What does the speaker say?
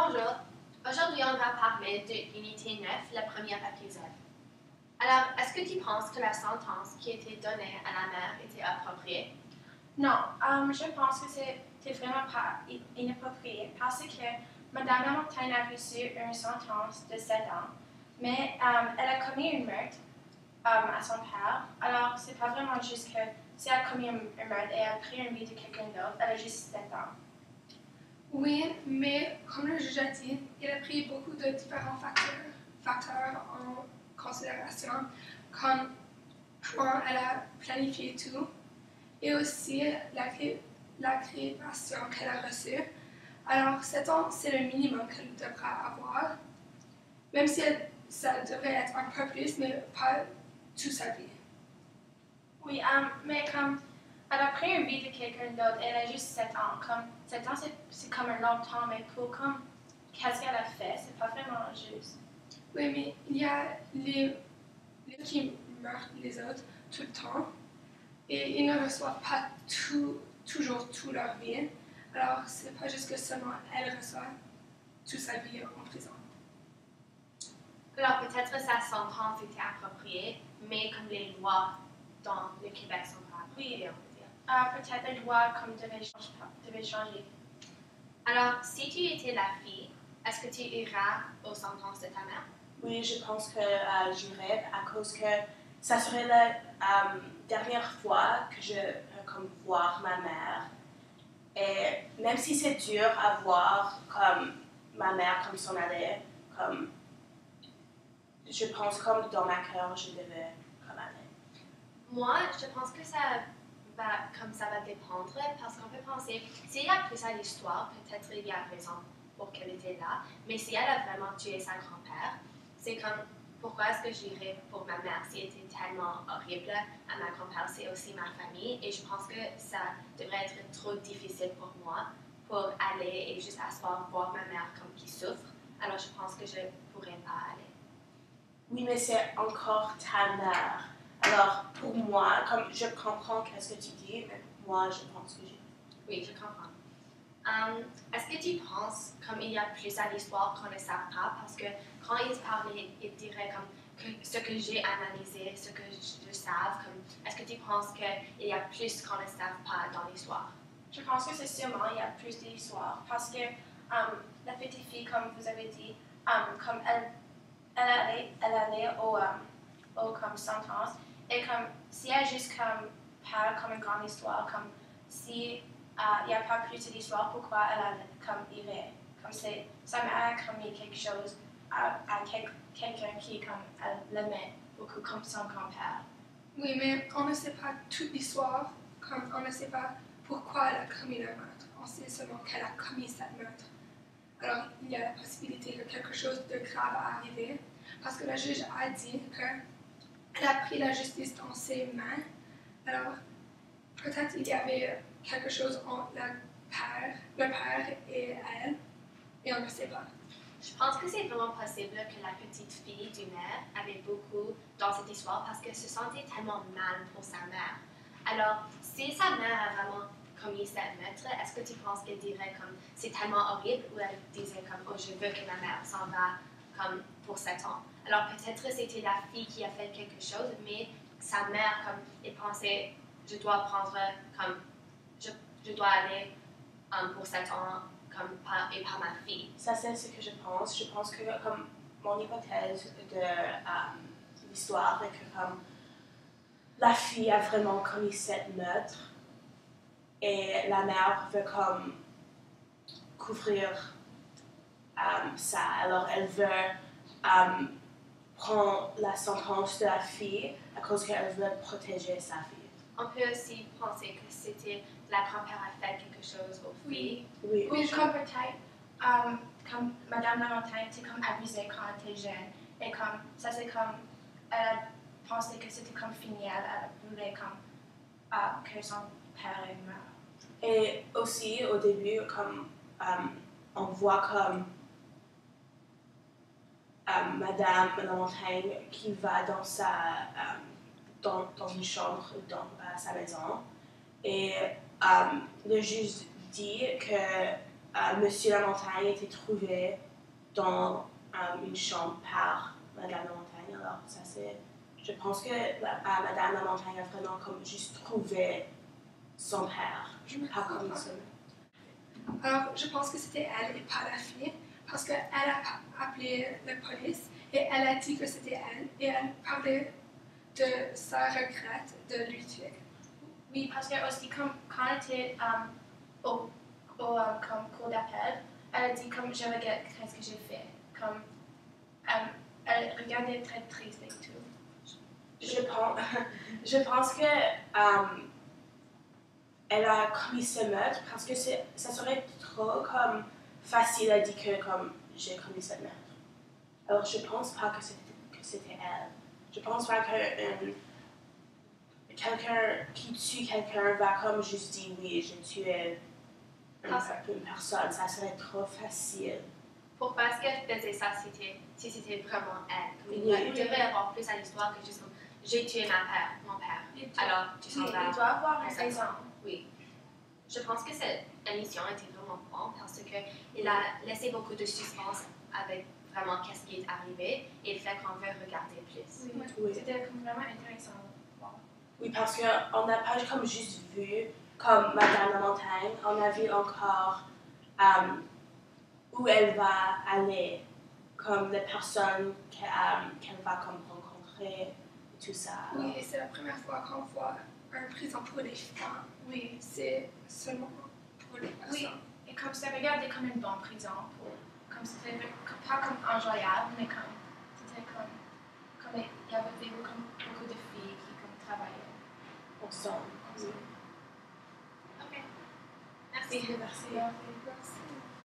Bonjour, aujourd'hui on va parler de l'unité 9, le premier épisode. Alors, est-ce que tu penses que la sentence qui a été donnée à la mère était appropriée? Non, je pense que c'était vraiment pas inapproprié parce que Madame Lamontagne a reçu une sentence de 7 ans, mais elle a commis une meurtre à son père. Alors, c'est pas vraiment juste que si elle a commis un meurtre et elle a pris une vie de quelqu'un d'autre, elle a juste 7 ans. Oui, mais comme le juge a dit, il a pris beaucoup de différents facteurs en considération, comme comment elle a planifié tout, et aussi la création qu'elle a reçue. Alors, 7 ans, c'est le minimum qu'elle devra avoir, même si ça devrait être un peu plus, mais pas toute sa vie. Oui, mais comme elle a pris une vie de quelqu'un d'autre, elle a juste 7 ans. Comme 7 ans, c'est comme un long temps, mais pour comme qu'est-ce qu'elle a fait, c'est pas vraiment juste. Oui, mais il y a les qui meurent les autres tout le temps et ils ne reçoivent pas toujours toute leur vie. Alors, c'est pas juste que seulement elle reçoit toute sa vie en prison. Alors, peut-être sa sentence était appropriée, mais comme les lois dans le Québec sont pas appropriées, on peut dire. Peut-être les lois comme devaient changer. Alors, si tu étais la fille, est-ce que tu iras aux sentences de ta mère? Oui, je pense que j'irai à cause que ça serait la dernière fois que je peux comme voir ma mère. Et même si c'est dur à voir comme ma mère comme s'en allait, comme je pense comme dans ma cœur je devais comme aller. Moi, je pense que ça va dépendre parce qu'on peut penser, s'il y a plus à l'histoire, peut-être il y a raison pour qu'elle était là, mais si elle a vraiment tué sa grand-père, c'est comme, pourquoi est-ce que j'irais pour ma mère si elle était tellement horrible à ma grand-père, c'est aussi ma famille, et je pense que ça devrait être trop difficile pour moi pour aller et juste asseoir voir ma mère comme qui souffre, alors je pense que je ne pourrais pas aller. Oui, mais c'est encore ta mère. Alors, pour moi, comme je comprends ce que tu dis, mais pour moi, je pense que j'ai... Oui, je comprends. Est-ce que tu penses, comme il y a plus à l'histoire qu'on ne sait pas, parce que quand ils parlaient, ils diraient comme que ce que j'ai analysé, ce que je sais, comme, est-ce que tu penses qu'il y a plus qu'on ne sait pas dans l'histoire? Je pense que c'est sûrement il y a plus d'histoires parce que la petite fille, comme vous avez dit, comme elle allait au comme sentence et comme si elle juste comme parle comme une grande histoire, comme si il n'y a pas plus d'histoire, pourquoi elle comme irait, comme c'est sa mère a commis quelque chose à quelqu'un qui comme elle l'aimait beaucoup comme son grand-père. Oui, mais on ne sait pas toute l'histoire, comme on ne sait pas pourquoi elle a commis le meurtre. On sait seulement qu'elle a commis cette meurtre. Alors, il y a la possibilité que quelque chose de grave a arrivé, parce que le juge a dit qu'elle a pris la justice dans ses mains. Alors, peut-être il y avait quelque chose entre le père et elle, et on ne sait pas. Je pense que c'est vraiment possible que la petite fille du maire avait beaucoup dans cette histoire parce qu'elle se sentait tellement mal pour sa mère. Alors, si sa mère a vraiment commis cette meurtre, est-ce que tu penses qu'elle dirait comme c'est tellement horrible ou elle disait comme oh je veux que ma mère s'en va comme pour 7 ans? Alors peut-être c'était la fille qui a fait quelque chose, mais sa mère comme elle pensait je dois prendre comme je dois aller pour 7 ans comme et pas ma fille. Ça, c'est ce que je pense. Je pense que comme mon hypothèse de l'histoire est que comme la fille a vraiment commis cette meurtre et la mère veut comme couvrir ça. Alors elle veut prendre la sentence de la fille à cause qu'elle veut protéger sa fille. On peut aussi penser que c'était la grand-mère a fait quelque chose aux filles. Oui. Oui, comme peut-être, comme Madame Lamontagne, c'est comme abusée quand elle était jeune. Et comme, ça c'est comme, elle a pensé que c'était comme fini, elle voulait comme que son père est mort. Et aussi, au début, comme on voit comme Madame Lamontagne qui va dans dans une chambre dans sa maison et le juge dit que Monsieur la Montagne a été trouvé dans une chambre par Madame la Montagne. Alors, ça c'est. Je pense que Madame la Montagne a vraiment comme juste trouvé son père. Pas comme il se met. Alors, je pense que c'était elle et pas la fille, parce qu'elle a appelé la police et elle a dit que c'était elle, et elle parlait de sa regrette de lui tuer. Oui, parce que aussi, comme, quand elle était comme cours d'appel, elle a dit comme je regrette ce que j'ai fait. Comme, elle regardait très triste et tout. Je pense que elle a commis ce meurtre parce que ça serait trop comme facile à dire que comme j'ai commis ce meurtre. Alors je pense pas que c'était elle. Je pense pas que quelqu'un qui tue quelqu'un va comme juste dire oui, j'ai tué une personne. Ça serait trop facile. Pour parce qu'elle faisait ça, si c'était vraiment elle. Comme Oui. il devrait y avoir plus à l'histoire que juste comme j'ai tué mon père. Alors, tu s'en vas. Il doit avoir une Ça. raison. Oui. Je pense que cette émission était vraiment bonne parce qu'il a laissé beaucoup de suspense avec vraiment qu'est-ce qui est arrivé et le fait qu'on veut regarder plus. Oui. C'était comme vraiment intéressant. Oui, parce qu'on n'a pas comme juste vu comme Madame la Montagne, on a vu encore où elle va aller, comme les personnes qu'elle va comme rencontrer et tout ça. Oui, et c'est la première fois qu'on voit un prison pour les femmes. Oui, c'est seulement pour les personnes. Oui, et comme c'est regardé comme une bonne prison, comme c'était pas comme enjoyable, mais comme c'était comme il y avait comme beaucoup de filles qui comme travaillaient Ensemble. Oui. Ok. Merci. Merci. Merci.